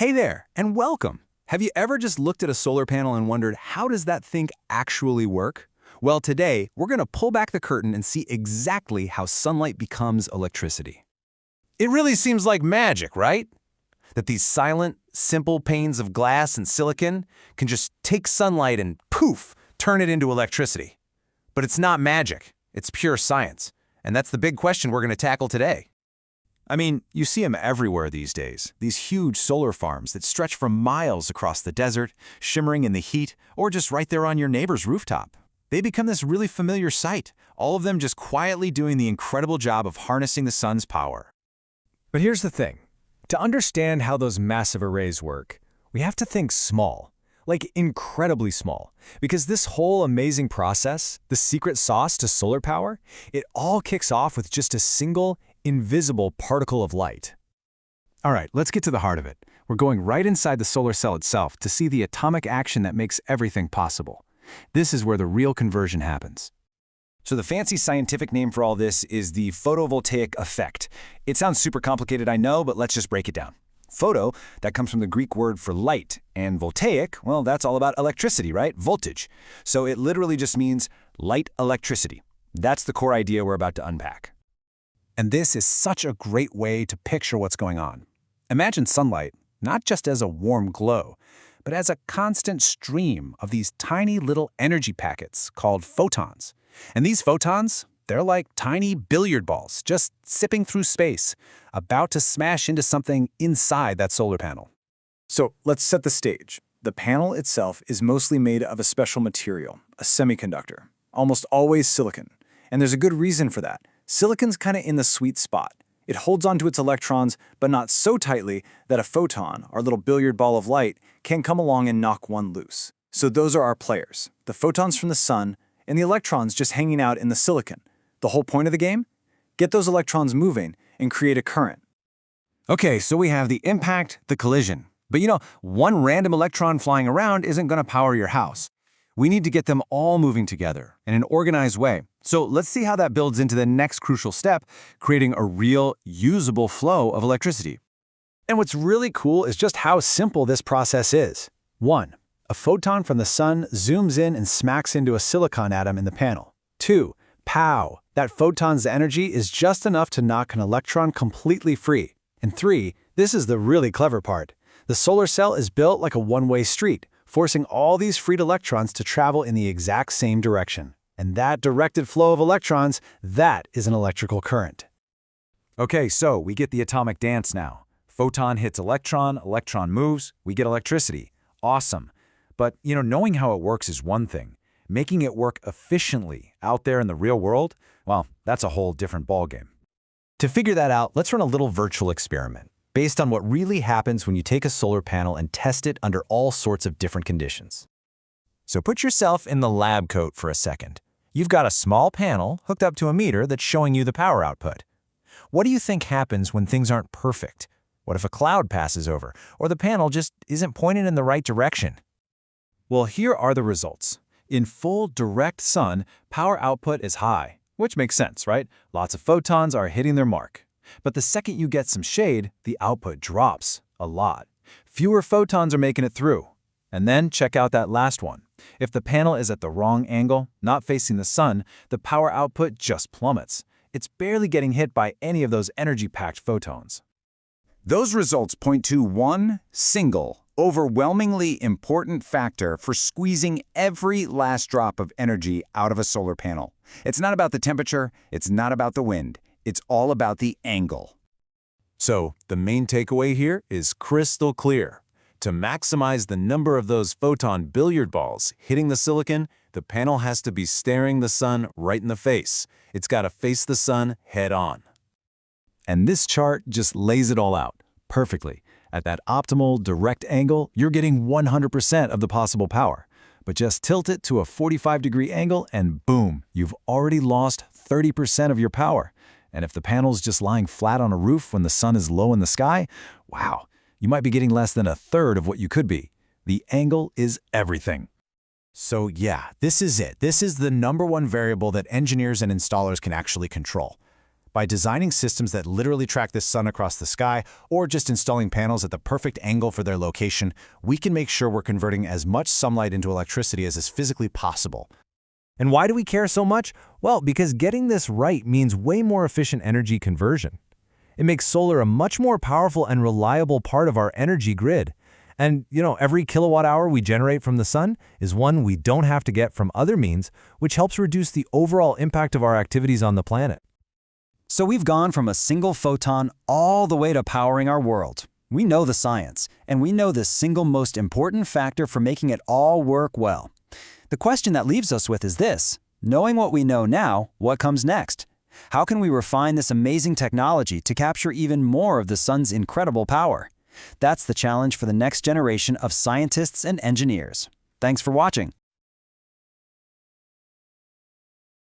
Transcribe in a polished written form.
Hey there, and welcome! Have you ever just looked at a solar panel and wondered, how does that thing actually work? Well, today, we're going to pull back the curtain and see exactly how sunlight becomes electricity. It really seems like magic, right? That these silent, simple panes of glass and silicon can just take sunlight and poof, turn it into electricity. But it's not magic, it's pure science. And that's the big question we're going to tackle today. I mean, you see them everywhere these days, these huge solar farms that stretch for miles across the desert, shimmering in the heat, or just right there on your neighbor's rooftop. They become this really familiar sight, all of them just quietly doing the incredible job of harnessing the sun's power. But here's the thing. To understand how those massive arrays work, we have to think small, like incredibly small, because this whole amazing process, the secret sauce to solar power, it all kicks off with just a single, invisible particle of light. All right, let's get to the heart of it. We're going right inside the solar cell itself to see the atomic action that makes everything possible. This is where the real conversion happens. So the fancy scientific name for all this is the photovoltaic effect. It sounds super complicated, I know, but let's just break it down. Photo, that comes from the Greek word for light, and voltaic, well, that's all about electricity, right? Voltage. So it literally just means light electricity. That's the core idea we're about to unpack. And this is such a great way to picture what's going on. Imagine sunlight, not just as a warm glow, but as a constant stream of these tiny little energy packets called photons. And these photons, they're like tiny billiard balls, just sipping through space, about to smash into something inside that solar panel. So let's set the stage. The panel itself is mostly made of a special material, a semiconductor, almost always silicon. And there's a good reason for that. Silicon's kind of in the sweet spot. It holds onto its electrons, but not so tightly that a photon, our little billiard ball of light, can come along and knock one loose. So those are our players, the photons from the sun, and the electrons just hanging out in the silicon. The whole point of the game? Get those electrons moving and create a current. Okay, so we have the impact, the collision. But one random electron flying around isn't going to power your house. We need to get them all moving together in an organized way. So let's see how that builds into the next crucial step, creating a real, usable flow of electricity. And what's really cool is just how simple this process is. 1. A photon from the sun zooms in and smacks into a silicon atom in the panel. 2. Pow! That photon's energy is just enough to knock an electron completely free. And 3. This is the really clever part. The solar cell is built like a one-way street, forcing all these freed electrons to travel in the exact same direction. And that directed flow of electrons, that is an electrical current. Okay, so we get the atomic dance now. Photon hits electron, electron moves, we get electricity. Awesome. But, knowing how it works is one thing. Making it work efficiently out there in the real world, well, that's a whole different ballgame. To figure that out, let's run a little virtual experiment based on what really happens when you take a solar panel and test it under all sorts of different conditions. So put yourself in the lab coat for a second. You've got a small panel hooked up to a meter that's showing you the power output. What do you think happens when things aren't perfect? What if a cloud passes over, or the panel just isn't pointed in the right direction? Well, here are the results. In full direct sun, power output is high, which makes sense, right? Lots of photons are hitting their mark. But the second you get some shade, the output drops a lot. Fewer photons are making it through. And then check out that last one. If the panel is at the wrong angle, not facing the sun, the power output just plummets. It's barely getting hit by any of those energy-packed photons. Those results point to one single, overwhelmingly important factor for squeezing every last drop of energy out of a solar panel. It's not about the temperature, it's not about the wind, it's all about the angle. So, the main takeaway here is crystal clear. To maximize the number of those photon billiard balls hitting the silicon, the panel has to be staring the sun right in the face. It's got to face the sun head on. And this chart just lays it all out perfectly. At that optimal direct angle, you're getting 100% of the possible power. But just tilt it to a 45-degree angle and boom, you've already lost 30% of your power. And if the panel's just lying flat on a roof when the sun is low in the sky, wow, you might be getting less than a third of what you could be. The angle is everything. So yeah, this is it. This is the #1 variable that engineers and installers can actually control. By designing systems that literally track the sun across the sky, or just installing panels at the perfect angle for their location, we can make sure we're converting as much sunlight into electricity as is physically possible. And why do we care so much? Well, because getting this right means way more efficient energy conversion. It makes solar a much more powerful and reliable part of our energy grid. And, every kilowatt hour we generate from the sun is one we don't have to get from other means, which helps reduce the overall impact of our activities on the planet. So we've gone from a single photon all the way to powering our world. We know the science, and we know the single most important factor for making it all work well. The question that leaves us with is this: knowing what we know now, what comes next? How can we refine this amazing technology to capture even more of the sun's incredible power? That's the challenge for the next generation of scientists and engineers. Thanks for watching.